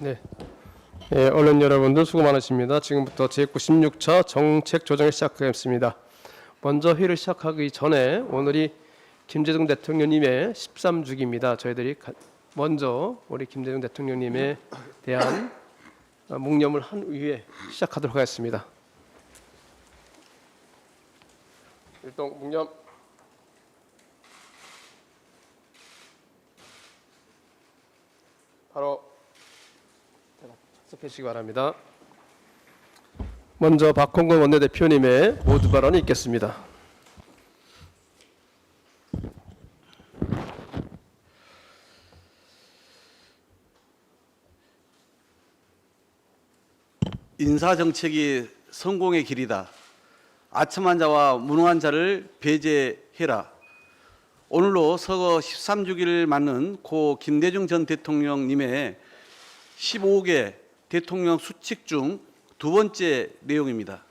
네. 예, 언론 여러분들 수고 많으십니다. 지금부터 제96차 정책 조정을 시작하겠습니다. 먼저 회의를 시작하기 전에 오늘이 김대중 대통령님의 13주기입니다. 저희들이 먼저 우리 김대중 대통령님에 대한 묵념을 한 후에 시작하도록 하겠습니다. 일동 묵념. 바로 착석해 주시기 바랍니다. 먼저 박홍근 원내대표님의 모두 발언이 있겠습니다. 인사정책이 성공의 길이다. 아첨한 자와 무능한 자를 배제해라. 오늘로 서거 13주기를 맞는 고 김대중 전 대통령님의 15개 대통령 수칙 중 두 번째 내용입니다.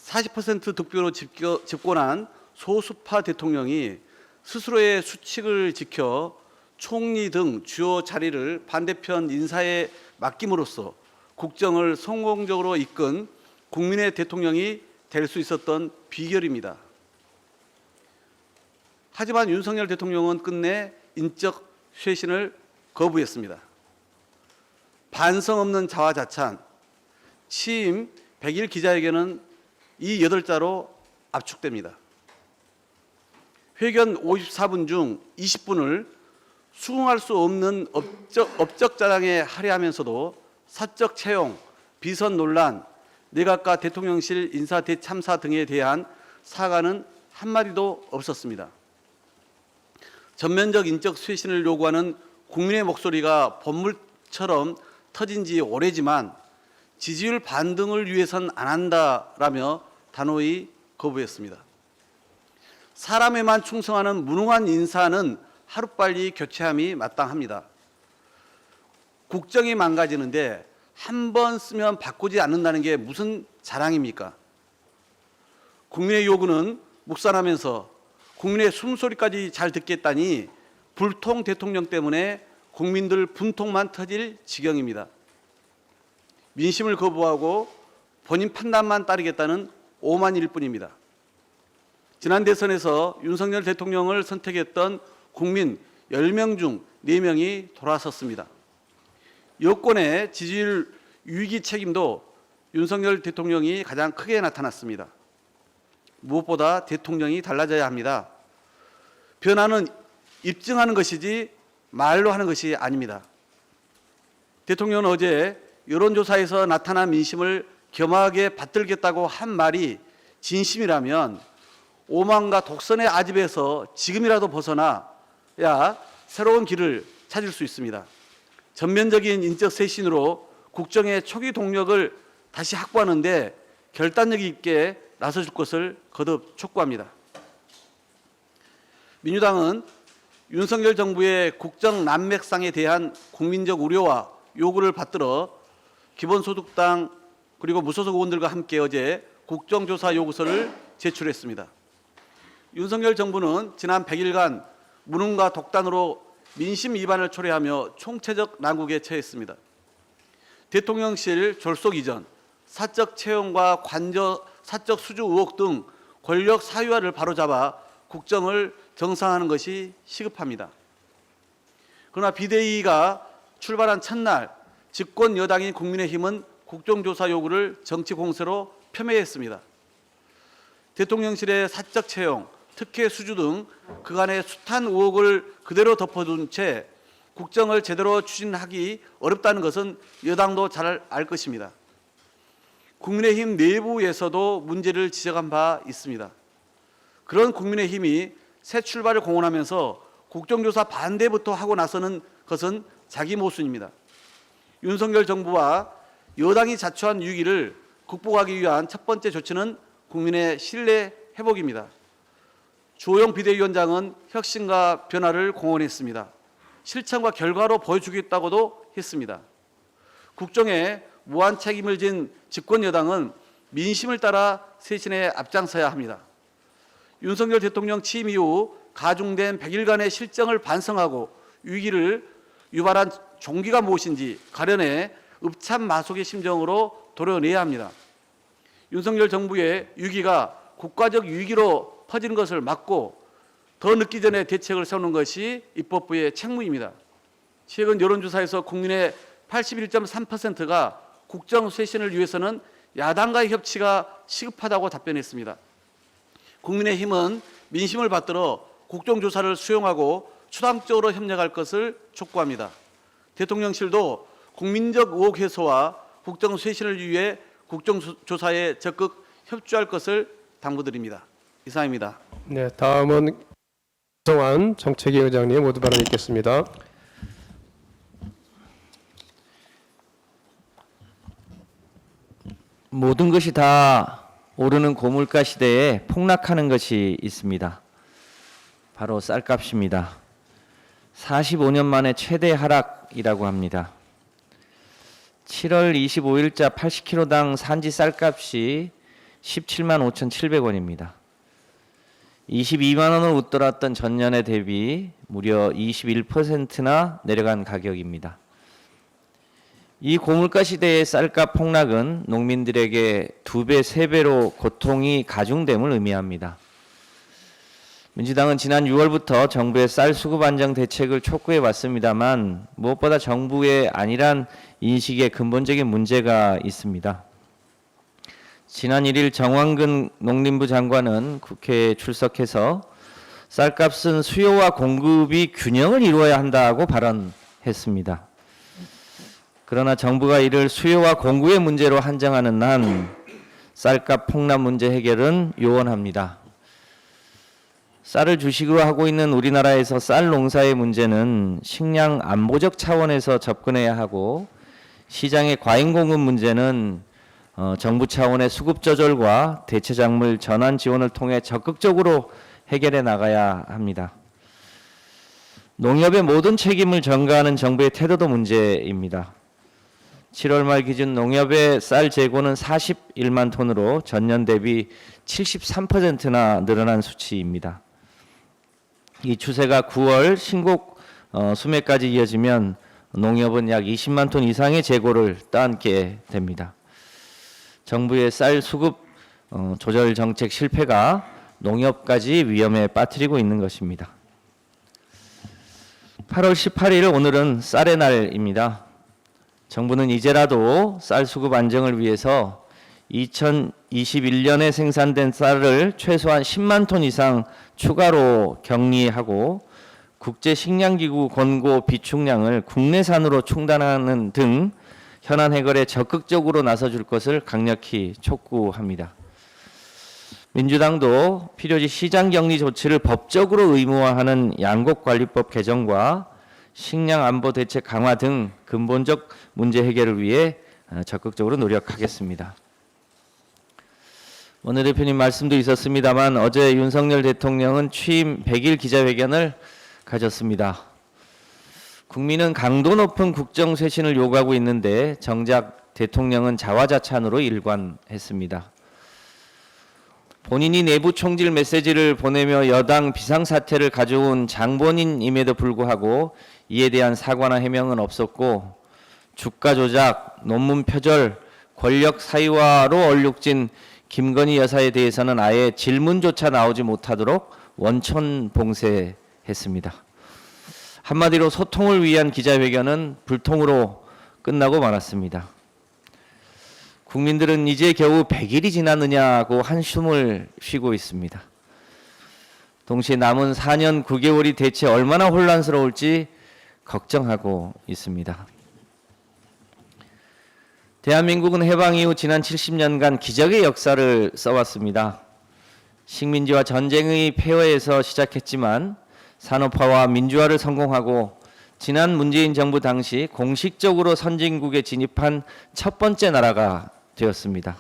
40% 득표로 집권한 소수파 대통령이 스스로의 수칙을 지켜 총리 등 주요 자리를 반대편 인사에 맡김으로써 국정을 성공적으로 이끈 국민의 대통령이 될 수 있었던 비결입니다. 하지만 윤석열 대통령은 끝내 인적 쇄신을 거부했습니다. 반성 없는 자화자찬, 취임 100일 기자회견은 이 8자로 압축됩니다. 회견 54분 중 20분을 수긍할 수 없는 업적 자랑에 할애하면서도 사적 채용, 비선 논란, 내각과 대통령실 인사 대참사 등에 대한 사과는 한마디도 없었습니다. 전면적 인적 쇄신을 요구하는 국민의 목소리가 번물처럼 터진 지 오래지만 지지율 반등을 위해선 안 한다라며 단호히 거부했습니다. 사람에만 충성하는 무능한 인사는 하루빨리 교체함이 마땅합니다. 국정이 망가지는데 한 번 쓰면 바꾸지 않는다는 게 무슨 자랑입니까? 국민의 요구는 묵살하면서 국민의 숨소리까지 잘 듣겠다니 불통 대통령 때문에 국민들 분통만 터질 지경입니다. 민심을 거부하고 본인 판단만 따르겠다는 오만일 뿐입니다. 지난 대선에서 윤석열 대통령을 선택했던 국민 10명 중 4명이 돌아섰습니다. 여권의 지지율 위기 책임도 윤석열 대통령이 가장 크게 나타났습니다. 무엇보다 대통령이 달라져야 합니다. 변화는 입증하는 것이지 말로 하는 것이 아닙니다. 대통령은 어제 여론조사에서 나타난 민심을 겸하게 받들겠다고 한 말이 진심이라면 오만과 독선의 아집에서 지금이라도 벗어나야 새로운 길을 찾을 수 있습니다. 전면적인 인적 쇄신으로 국정의 초기 동력을 다시 확보하는데 결단력 있게 나서줄 것을 거듭 촉구합니다. 민주당은 윤석열 정부의 국정 난맥상에 대한 국민적 우려와 요구를 받들어 기본소득당 그리고 무소속 의원들과 함께 어제 국정조사 요구서를 제출했습니다. 윤석열 정부는 지난 100일간 무능과 독단으로 민심 위반을 초래하며 총체적 난국에 처했습니다. 대통령실 졸속 이전, 사적 채용과 관저 사적 수주 의혹 등 권력 사유화를 바로잡아 국정을 정상화하는 것이 시급합니다. 그러나 비대위가 출발한 첫날 집권 여당인 국민의힘은 국정조사 요구를 정치 공세로 폄훼했습니다. 대통령실의 사적 채용, 특혜 수주 등 그간의 숱한 의혹을 그대로 덮어둔 채 국정을 제대로 추진하기 어렵다는 것은 여당도 잘 알 것입니다. 국민의힘 내부에서도 문제를 지적한 바 있습니다. 그런 국민의힘이 새 출발을 공언하면서 국정조사 반대부터 하고 나서는 것은 자기 모순입니다. 윤석열 정부와 여당이 자초한 위기를 극복하기 위한 첫 번째 조치는 국민의 신뢰 회복입니다. 주호영 비대위원장은 혁신과 변화를 공언했습니다. 실천과 결과로 보여주겠다고도 했습니다. 국정에 무한 책임을 진 집권 여당은 민심을 따라 쇄신에 앞장서야 합니다. 윤석열 대통령 취임 이후 가중된 100일간의 실정을 반성하고 위기를 유발한 종기가 무엇인지 가려내 읍참마속의 심정으로 도려내야 합니다. 윤석열 정부의 위기가 국가적 위기로 퍼지는 것을 막고 더 늦기 전에 대책을 세우는 것이 입법부의 책무입니다. 최근 여론조사에서 국민의 81.3%가 국정 쇄신을 위해서는 야당과의 협치가 시급하다고 답변했습니다. 국민의힘은 민심을 받들어 국정조사를 수용하고 추담적으로 협력할 것을 촉구합니다. 대통령실도 국민적 의혹 해소와 국정 쇄신을 위해 국정조사에 적극 협조할 것을 당부드립니다. 이상입니다. 네, 다음은 정한 정책위 의장님 모두 발언 있겠습니다. 모든 것이 다 오르는 고물가 시대에 폭락하는 것이 있습니다. 바로 쌀값입니다. 45년 만에 최대 하락이라고 합니다. 7월 25일자 80kg당 산지 쌀값이 17만 5,700원입니다. 22만 원을 웃돌았던 전년에 대비 무려 21%나 내려간 가격입니다. 이 고물가 시대의 쌀값 폭락은 농민들에게 2배, 3배로 고통이 가중됨을 의미합니다. 민주당은 지난 6월부터 정부의 쌀 수급 안정 대책을 촉구해 왔습니다만 무엇보다 정부의 안일한 인식에 근본적인 문제가 있습니다. 지난 1일 정황근 농림부 장관은 국회에 출석해서 쌀값은 수요와 공급이 균형을 이루어야 한다고 발언했습니다. 그러나 정부가 이를 수요와 공급의 문제로 한정하는 한 쌀값 폭락 문제 해결은 요원합니다. 쌀을 주식으로 하고 있는 우리나라에서 쌀 농사의 문제는 식량 안보적 차원에서 접근해야 하고 시장의 과잉 공급 문제는 정부 차원의 수급 조절과 대체 작물 전환 지원을 통해 적극적으로 해결해 나가야 합니다. 농협의 모든 책임을 전가하는 정부의 태도도 문제입니다. 7월 말 기준 농협의 쌀 재고는 41만 톤으로 전년 대비 73%나 늘어난 수치입니다. 이 추세가 9월 신곡 수매까지 이어지면 농협은 약 20만 톤 이상의 재고를 떠안게 됩니다. 정부의 쌀 수급 조절 정책 실패가 농협까지 위험에 빠뜨리고 있는 것입니다. 8월 18일 오늘은 쌀의 날입니다. 정부는 이제라도 쌀 수급 안정을 위해서 2021년에 생산된 쌀을 최소한 10만 톤 이상 추가로 격리하고 국제식량기구 권고 비축량을 국내산으로 충당하는 등 현안 해결에 적극적으로 나서줄 것을 강력히 촉구합니다. 민주당도 필요시 시장격리 조치를 법적으로 의무화하는 양곡관리법 개정과 식량안보대책 강화 등 근본적 문제 해결을 위해 적극적으로 노력하겠습니다. 원내대표님 말씀도 있었습니다만 어제 윤석열 대통령은 취임 100일 기자회견을 가졌습니다. 국민은 강도 높은 국정 쇄신을 요구하고 있는데 정작 대통령은 자화자찬으로 일관했습니다. 본인이 내부 총질 메시지를 보내며 여당 비상사태를 가져온 장본인임에도 불구하고 이에 대한 사과나 해명은 없었고 주가 조작, 논문 표절, 권력 사유화로 얼룩진 김건희 여사에 대해서는 아예 질문조차 나오지 못하도록 원천 봉쇄했습니다. 한마디로 소통을 위한 기자회견은 불통으로 끝나고 말았습니다. 국민들은 이제 겨우 100일이 지났느냐고 한숨을 쉬고 있습니다. 동시에 남은 4년 9개월이 대체 얼마나 혼란스러울지 걱정하고 있습니다. 대한민국은 해방 이후 지난 70년간 기적의 역사를 써왔습니다. 식민지와 전쟁의 폐허에서 시작했지만 산업화와 민주화를 성공하고 지난 문재인 정부 당시 공식적으로 선진국에 진입한 첫 번째 나라가 되었습니다.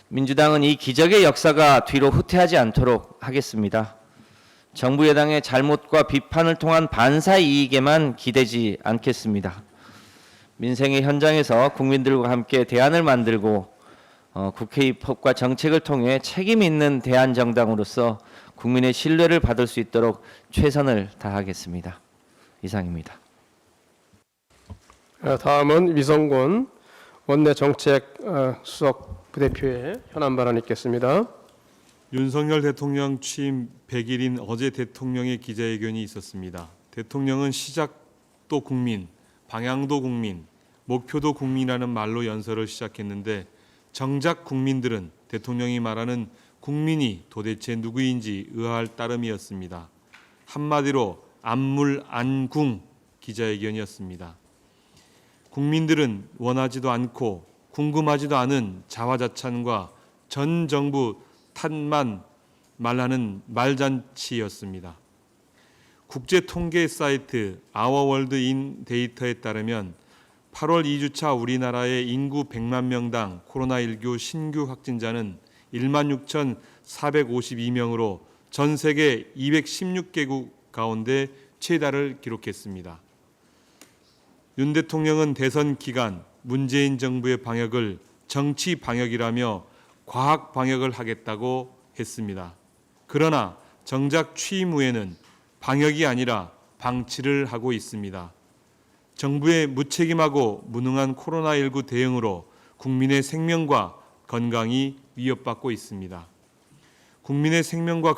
민주당은 이 기적의 역사가 뒤로 후퇴하지 않도록 하겠습니다. 정부 여당의 잘못과 비판을 통한 반사 이익에만 기대지 않겠습니다. 민생의 현장에서 국민들과 함께 대안을 만들고 국회 입법과 정책을 통해 책임 있는 대안정당으로서 국민의 신뢰를 받을 수 있도록 최선을 다하겠습니다. 이상입니다. 다음은 위성곤 원내 정책 수석 부대표의 현안 발언 있겠습니다. 윤석열 대통령 취임 100일인 어제 대통령의 기자회견이 있었습니다. 대통령은 시작도 국민, 방향도 국민, 목표도 국민이라는 말로 연설을 시작했는데 정작 국민들은 대통령이 말하는 국민이 도대체 누구인지 의아할 따름이었습니다. 한마디로 안물안궁 기자회견이었습니다. 국민들은 원하지도 않고 궁금하지도 않은 자화자찬과 전 정부 탓만 말하는 말잔치였습니다. 국제 통계 사이트 아워월드인 데이터에 따르면 8월 2주차 우리나라의 인구 100만 명당 코로나19 신규 확진자는 16,452명으로 전 세계 216개국 가운데 최다를 기록했습니다. 윤 대통령은 대선 기간 문재인 정부의 방역을 정치 방역이라며 과학 방역을 하겠다고 했습니다. 그러나 정작 취임 후에는 방역이 아니라 방치를 하고 있습니다. 정부의 무책임하고 무능한 코로나19 대응으로 국민의 생명과 건강이 위협받고 있습니다. 국민의 생명과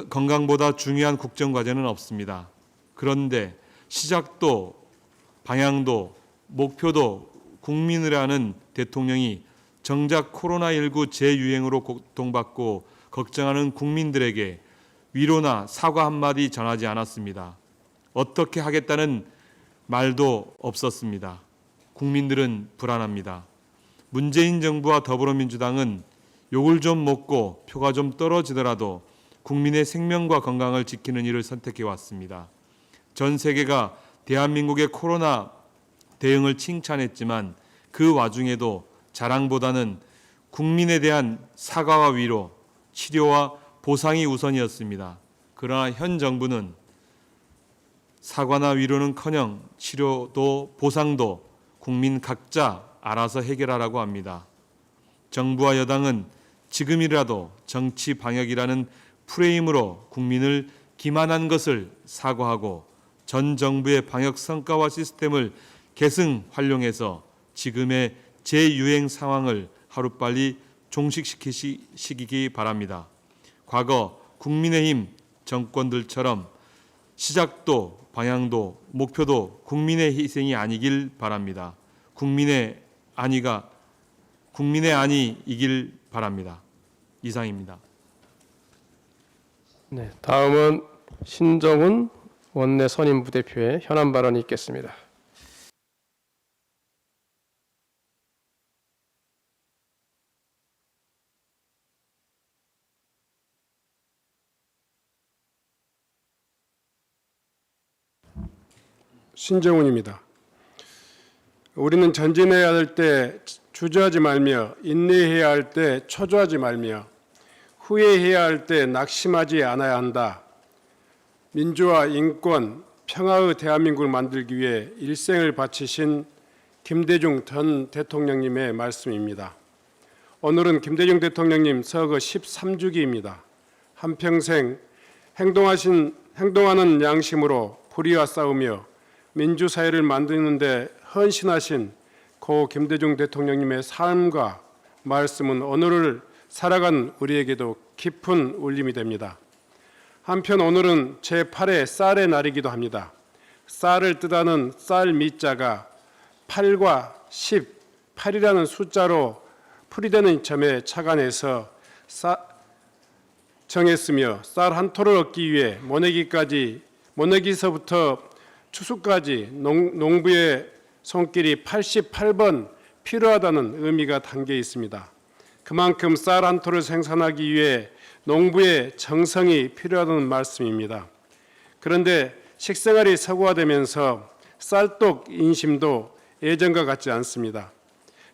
건강보다 중요한 국정과제는 없습니다. 그런데 시작도 방향도 목표도 국민이라는 대통령이 정작 코로나19 재유행으로 고통받고 걱정하는 국민들에게 위로나 사과 한마디 전하지 않았습니다. 어떻게 하겠다는 말도 없었습니다. 국민들은 불안합니다. 문재인 정부와 더불어민주당은 욕을 좀 먹고 표가 좀 떨어지더라도 국민의 생명과 건강을 지키는 일을 선택해 왔습니다. 전 세계가 대한민국의 코로나 대응을 칭찬했지만 그 와중에도 자랑보다는 국민에 대한 사과와 위로, 치료와 보상이 우선이었습니다. 그러나 현 정부는 사과나 위로는커녕 치료도 보상도 국민 각자 알아서 해결하라고 합니다. 정부와 여당은 지금이라도 정치 방역이라는 프레임으로 국민을 기만한 것을 사과하고 전 정부의 방역 성과와 시스템을 계승 활용해서 지금의 재유행 상황을 하루빨리 종식시키기 바랍니다. 과거 국민의힘 정권들처럼 시작도 방향도 목표도 국민의 희생이 아니길 바랍니다. 국민의 안이 이길 바랍니다. 이상입니다. 네, 다음은 신정훈 원내 선임 부대표의 현안 발언이 있겠습니다. 신정훈입니다. 우리는 전진해야 할 때 주저하지 말며 인내해야 할 때 초조하지 말며 후회해야 할 때 낙심하지 않아야 한다. 민주화, 인권, 평화의 대한민국을 만들기 위해 일생을 바치신 김대중 전 대통령님의 말씀입니다. 오늘은 김대중 대통령님 서거 13주기입니다. 한평생 행동하는 양심으로 불의와 싸우며 민주사회를 만드는 데 헌신하신 고 김대중 대통령님의 삶과 말씀은 오늘을 살아간 우리에게도 깊은 울림이 됩니다. 한편 오늘은 제8회 쌀의 날이기도 합니다. 쌀을 뜻하는 쌀 미자가 8과 10, 8이라는 숫자로 풀이되는 점에 착안해서 정했으며 쌀 한 토를 얻기 위해 모내기서부터 추수까지 농부의 손길이 88번 필요하다는 의미가 담겨 있습니다. 그만큼 쌀 한 토를 생산하기 위해 농부의 정성이 필요하다는 말씀입니다. 그런데 식생활이 서구화되면서 쌀독 인심도 예전과 같지 않습니다.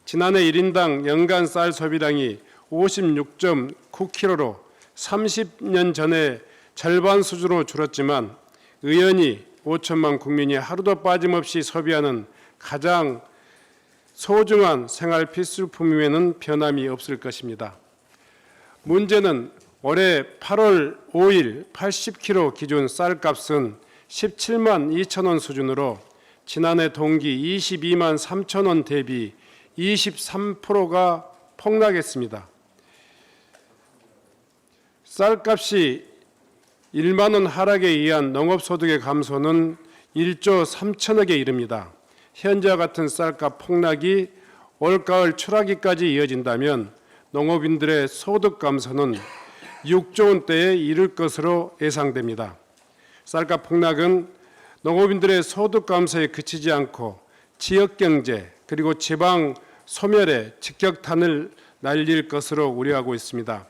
지난해 1인당 연간 쌀 소비량이 56.9kg로 30년 전에 절반 수준으로 줄었지만 의연히 5천만 국민이 하루도 빠짐없이 소비하는 가장 소중한 생활 필수품임에는 변함이 없을 것입니다. 문제는 올해 8월 5일 80kg 기준 쌀값은 17만 2천 원 수준으로 지난해 동기 22만 3천 원 대비 23%가 폭락했습니다. 쌀값이 1만 원 하락에 의한 농업소득의 감소는 1조 3천억에 이릅니다. 현재와 같은 쌀값 폭락이 올가을 추락기까지 이어진다면 농업인들의 소득 감소는 6조 원대에 이를 것으로 예상됩니다. 쌀값 폭락은 농업인들의 소득 감소에 그치지 않고 지역 경제 그리고 지방 소멸에 직격탄을 날릴 것으로 우려하고 있습니다.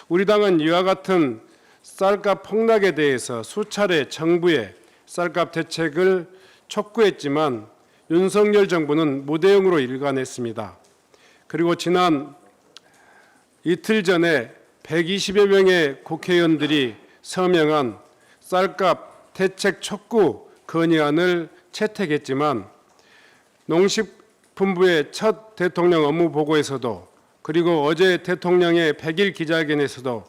우리 당은 이와 같은 쌀값 폭락에 대해서 수차례 정부에 쌀값 대책을 촉구했지만 윤석열 정부는 무대응으로 일관했습니다. 그리고 지난 이틀 전에 120여 명의 국회의원들이 서명한 쌀값 대책 촉구 건의안을 채택했지만 농식품부의 첫 대통령 업무 보고에서도 그리고 어제 대통령의 100일 기자회견에서도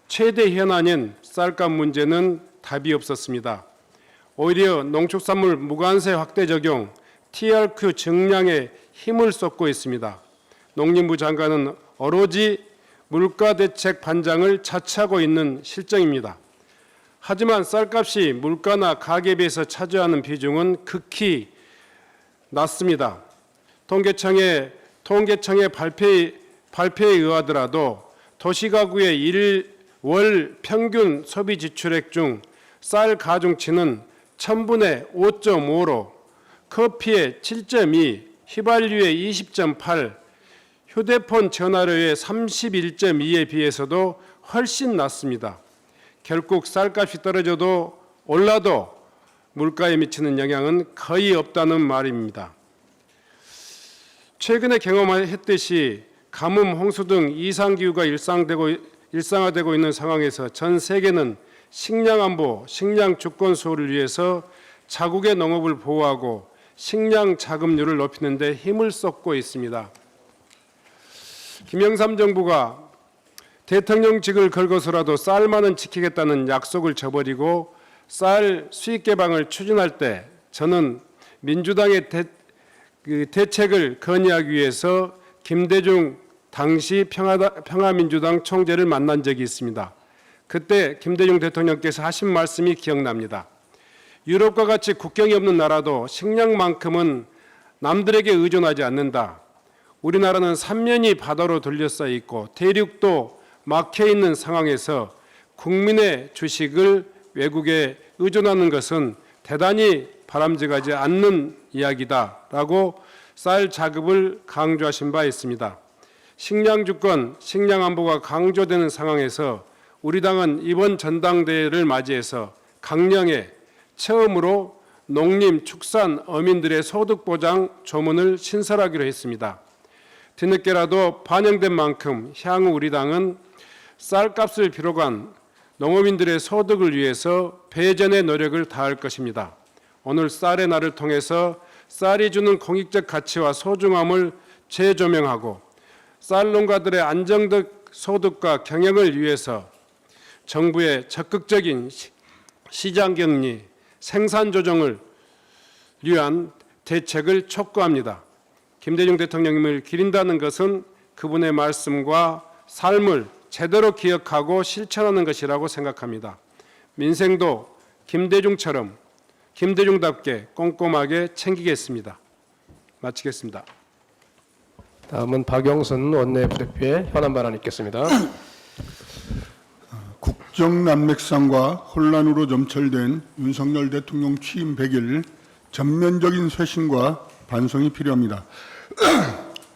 최대 현안인 쌀값 문제는 답이 없었습니다. 오히려 농축산물 무관세 확대 적용, TRQ 증량에 힘을 쏟고 있습니다. 농림부 장관은 오로지 물가대책 반장을 자처하고 있는 실정입니다. 하지만 쌀값이 물가나 가계에 비해서 차지하는 비중은 극히 낮습니다. 통계청의 발표에 의하더라도 도시가구의 1월 평균 소비 지출액 중 쌀 가중치는 1000분의 5.5로 커피의 7.2, 휘발유의 20.8, 휴대폰 전화료의 31.2에 비해서도 훨씬 낮습니다. 결국 쌀값이 떨어져도 올라도 물가에 미치는 영향은 거의 없다는 말입니다. 최근에 경험했듯이 가뭄, 홍수 등 이상기후가 일상화되고 있는 상황에서 전 세계는 식량 안보, 식량 주권 수호를 위해서 자국의 농업을 보호하고 식량 자급률을 높이는 데 힘을 쏟고 있습니다. 김영삼 정부가 대통령직을 걸고서라도 쌀만은 지키겠다는 약속을 저버리고 쌀 수입 개방을 추진할 때 저는 민주당의 대책을 건의하기 위해서 김대중 당시 평화민주당 총재를 만난 적이 있습니다. 그때 김대중 대통령께서 하신 말씀이 기억납니다. 유럽과 같이 국경이 없는 나라도 식량만큼은 남들에게 의존하지 않는다. 우리나라는 삼면이 바다로 둘러싸여 있고 대륙도 막혀 있는 상황에서 국민의 주식을 외국에 의존하는 것은 대단히 바람직하지 않는 이야기다라고 쌀 자급을 강조하신 바 있습니다. 식량 주권, 식량 안보가 강조되는 상황에서 우리 당은 이번 전당대회를 맞이해서 강령에 처음으로 농림, 축산, 어민들의 소득 보장 조문을 신설하기로 했습니다. 뒤늦게라도 반영된 만큼 향후 우리 당은 쌀값을 비롯한 농업인들의 소득을 위해서 배전의 노력을 다할 것입니다. 오늘 쌀의 날을 통해서 쌀이 주는 공익적 가치와 소중함을 재조명하고 쌀 농가들의 안정적 소득과 경영을 위해서 정부의 적극적인 시장 격리, 생산 조정을 위한 대책을 촉구합니다. 김대중 대통령님을 기린다는 것은 그분의 말씀과 삶을 제대로 기억하고 실천하는 것이라고 생각합니다. 민생도 김대중처럼 김대중답게 꼼꼼하게 챙기겠습니다. 마치겠습니다. 다음은 박영선 원내부대표의 현안 발언 있겠습니다. 국정난맥상과 혼란으로 점철된 윤석열 대통령 취임 100일 전면적인 쇄신과 반성이 필요합니다.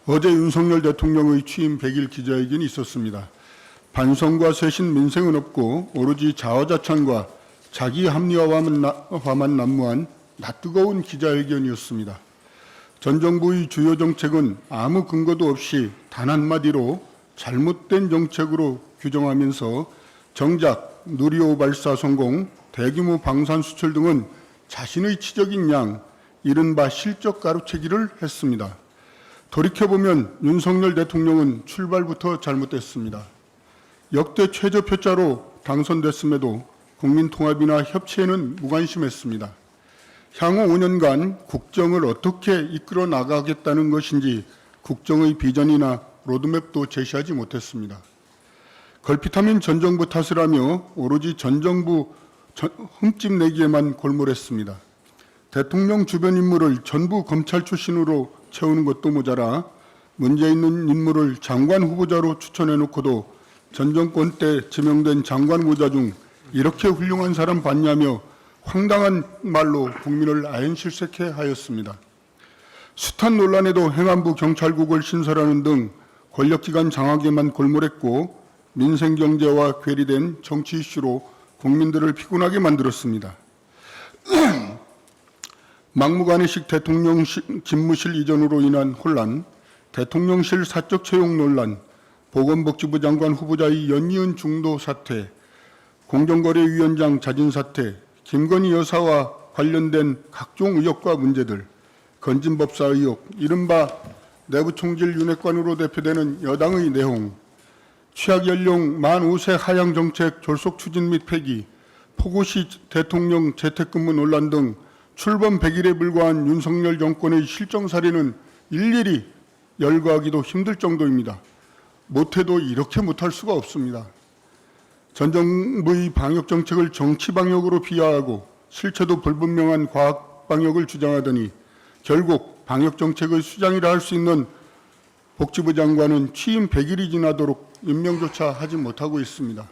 어제 윤석열 대통령의 취임 100일 기자회견이 있었습니다. 반성과 쇄신 민생은 없고 오로지 자화자찬과 자기 합리화만 난무한 낯뜨거운 기자회견이었습니다. 전 정부의 주요 정책은 아무 근거도 없이 단 한마디로 잘못된 정책으로 규정하면서 정작 누리호 발사 성공, 대규모 방산 수출 등은 자신의 치적인 양 이른바 실적 가로채기를 했습니다. 돌이켜보면 윤석열 대통령은 출발부터 잘못됐습니다. 역대 최저표자로 당선됐음에도 국민통합이나 협치에는 무관심했습니다. 향후 5년간 국정을 어떻게 이끌어 나가겠다는 것인지 국정의 비전이나 로드맵도 제시하지 못했습니다. 걸핏하면 전 정부 탓을 하며 오로지 전 정부 흠집 내기에만 골몰했습니다. 대통령 주변 인물을 전부 검찰 출신으로 채우는 것도 모자라 문제 있는 인물을 장관 후보자로 추천해놓고도 전 정권 때 지명된 장관 후보자 중 이렇게 훌륭한 사람 봤냐며 황당한 말로 국민을 아연실색해 하였습니다. 숱한 논란에도 행안부 경찰국을 신설하는 등 권력기관 장악에만 골몰했고 민생경제와 괴리된 정치 이슈로 국민들을 피곤하게 만들었습니다. 막무가내식 대통령실 집무실 이전으로 인한 혼란, 대통령실 사적 채용 논란, 보건복지부 장관 후보자의 연이은 중도 사퇴, 공정거래위원장 자진 사퇴, 김건희 여사와 관련된 각종 의혹과 문제들, 건진법사 의혹, 이른바 내부총질윤회관으로 대표되는 여당의 내홍, 취약연령 만 5세 하향 정책 졸속 추진 및 폐기, 폭우시 대통령 재택근무 논란 등 출범 100일에 불과한 윤석열 정권의 실정 사례는 일일이 열거하기도 힘들 정도입니다. 못해도 이렇게 못할 수가 없습니다. 전 정부의 방역 정책을 정치 방역으로 비하하고 실체도 불분명한 과학 방역을 주장하더니 결국 방역 정책의 수장이라 할 수 있는 복지부 장관은 취임 100일이 지나도록 임명조차 하지 못하고 있습니다.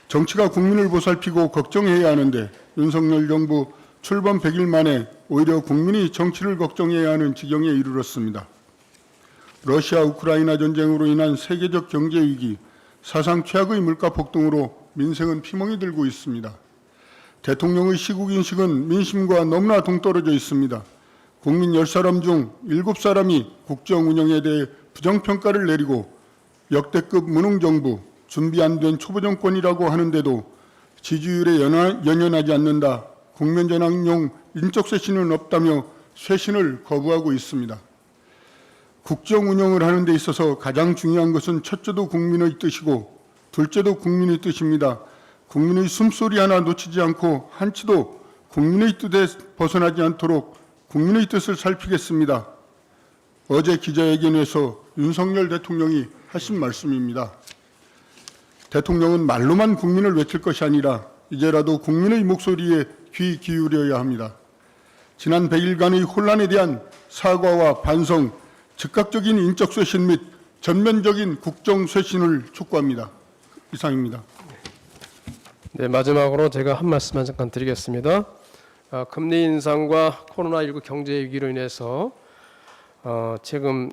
정치가 국민을 보살피고 걱정해야 하는데 윤석열 정부 출범 100일 만에 오히려 국민이 정치를 걱정해야 하는 지경에 이르렀습니다. 러시아 우크라이나 전쟁으로 인한 세계적 경제 위기, 사상 최악의 물가 폭등으로 민생은 피멍이 들고 있습니다. 대통령의 시국 인식은 민심과 너무나 동떨어져 있습니다. 국민 10사람 중 7사람이 국정 운영에 대해 부정평가를 내리고 역대급 무능정부, 준비 안 된 초보정권이라고 하는데도 지지율에 연연하지 않는다. 국면전환용 인적 쇄신은 없다며 쇄신을 거부하고 있습니다. 국정 운영을 하는 데 있어서 가장 중요한 것은 첫째도 국민의 뜻이고 둘째도 국민의 뜻입니다. 국민의 숨소리 하나 놓치지 않고 한치도 국민의 뜻에 벗어나지 않도록 국민의 뜻을 살피겠습니다. 어제 기자회견에서 윤석열 대통령이 하신 말씀입니다. 대통령은 말로만 국민을 외칠 것이 아니라 이제라도 국민의 목소리에 귀 기울여야 합니다. 지난 100일간의 혼란에 대한 사과와 반성, 즉각적인 인적 쇄신 및 전면적인 국정 쇄신을 촉구합니다. 이상입니다. 네, 마지막으로 제가 한 말씀만 잠깐 드리겠습니다. 금리 인상과 코로나19 경제 위기로 인해서 지금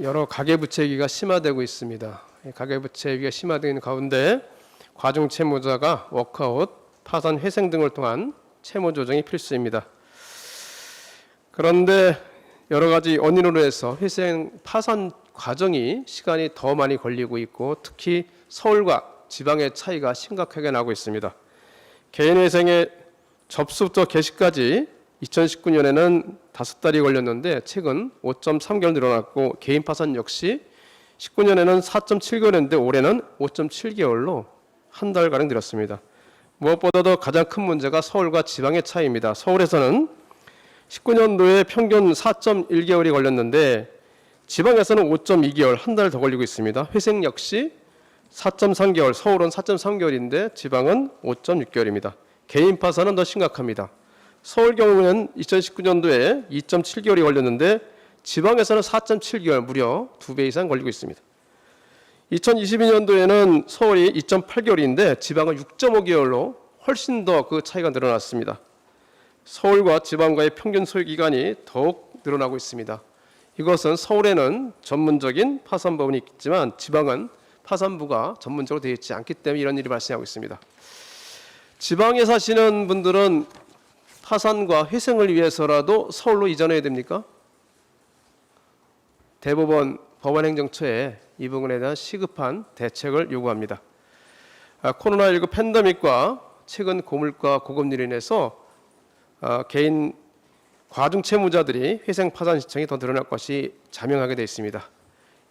여러 가계부채 위기가 심화되고 있습니다. 가계부채 위기가 심화되어 있는 가운데 과중채무자가 워크아웃, 파산, 회생 등을 통한 채무 조정이 필수입니다. 그런데 여러 가지 원인으로 해서 회생, 파산 과정이 시간이 더 많이 걸리고 있고 특히 서울과 지방의 차이가 심각하게 나고 있습니다. 개인회생의 접수부터 개시까지 2019년에는 5달이 걸렸는데 최근 5.3개월 늘어났고 개인 파산 역시 19년에는 4.7개월인데 올해는 5.7개월로 한 달가량 늘었습니다. 무엇보다도 가장 큰 문제가 서울과 지방의 차이입니다. 서울에서는 19년도에 평균 4.1개월이 걸렸는데 지방에서는 5.2개월, 한 달 더 걸리고 있습니다. 회생 역시 4.3개월, 서울은 4.3개월인데 지방은 5.6개월입니다. 개인 파산은 더 심각합니다. 서울 경우는 2019년도에 2.7개월이 걸렸는데 지방에서는 4.7개월, 무려 2배 이상 걸리고 있습니다. 2022년도에는 서울이 2.8개월인데 지방은 6.5개월로 훨씬 더 그 차이가 늘어났습니다. 서울과 지방과의 평균 소요 기간이 더욱 늘어나고 있습니다. 이것은 서울에는 전문적인 파산법원이 있지만 지방은 파산부가 전문적으로 되어 있지 않기 때문에 이런 일이 발생하고 있습니다. 지방에 사시는 분들은 파산과 회생을 위해서라도 서울로 이전해야 됩니까? 대법원 법원행정처에 이 부분에 대한 시급한 대책을 요구합니다. 코로나19 팬데믹과 최근 고물가 고금리로 인해서 개인 과중채무자들이 회생 파산 신청이 더 늘어날 것이 자명하게 되어 있습니다.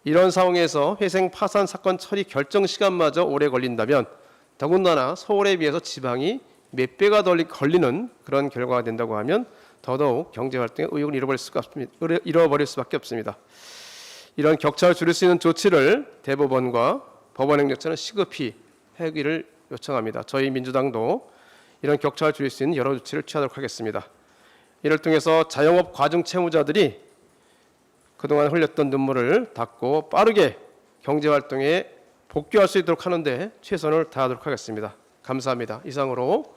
이런 상황에서 회생 파산 사건 처리 결정 시간마저 오래 걸린다면 더군다나 서울에 비해서 지방이 몇 배가 더 걸리는 그런 결과가 된다고 하면 더더욱 경제활동의 의욕을 잃어버릴 수밖에 없습니다. 이런 격차를 줄일 수 있는 조치를 대법원과 법원행정처는 시급히 하기를 요청합니다. 저희 민주당도 이런 격차를 줄일 수 있는 여러 조치를 취하도록 하겠습니다. 이를 통해서 자영업 과중 채무자들이 그동안 흘렸던 눈물을 닦고 빠르게 경제활동에 복귀할 수 있도록 하는데 최선을 다하도록 하겠습니다. 감사합니다. 이상으로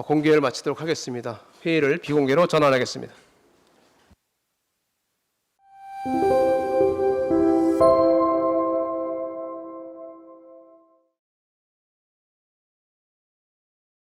공개를 마치도록 하겠습니다. 회의를 비공개로 전환하겠습니다.